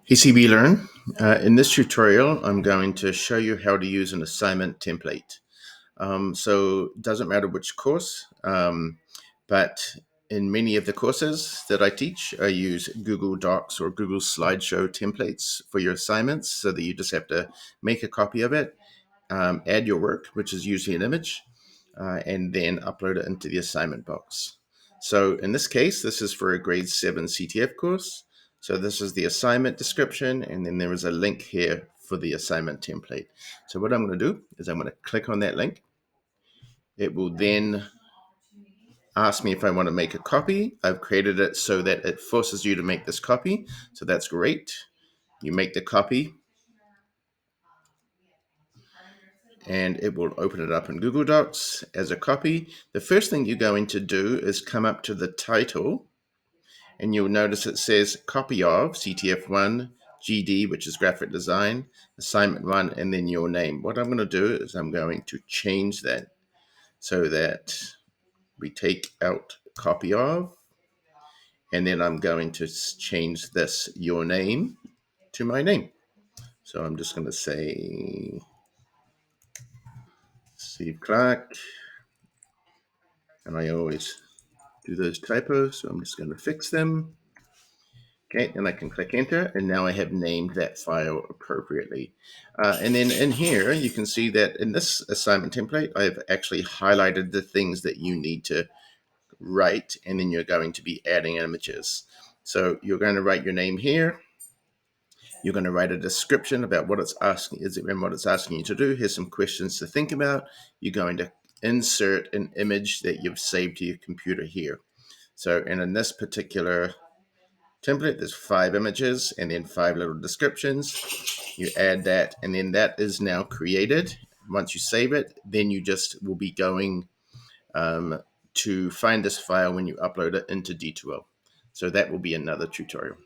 Hey CB Learn. In this tutorial, I'm going to show you how to use an assignment template. So it doesn't matter which course, but in many of the courses that I teach, I use Google Docs or Google Slideshow templates for your assignments so that you just have to make a copy of it, add your work, which is usually an image, and then upload it into the assignment box. So in this case, this is for a grade 7 CTF course. So this is the assignment description, and then there is a link here for the assignment template. So what I'm going to do is I'm going to click on that link. It will then ask me if I want to make a copy. I've created it so that it forces you to make this copy. So that's great. You make the copy, and it will open it up in Google Docs as a copy. The first thing you're going to do is come up to the title, and you'll notice it says copy of CTF1 GD, which is graphic design, assignment 1, and then your name. What I'm going to do is I'm going to change that so that we take out copy of, and then I'm going to change this your name to my name. So I'm just going to say Steve Clark, and I always do those typos, so I'm just going to fix them. Okay, and I can click enter, and now I have named that file appropriately. And then in here, you can see that in this assignment template, I've actually highlighted the things that you need to write, and then you're going to be adding images. So you're going to write your name here. You're going to write a description about what it's asking, and what it's asking you to do. Here's some questions to think about. You're going to insert an image that you've saved to your computer here. So, and in this particular template, there's 5 images and then 5 little descriptions. You add that, and then that is now created. Once you save it, then you just will be going to find this file when you upload it into D2L. So that will be another tutorial.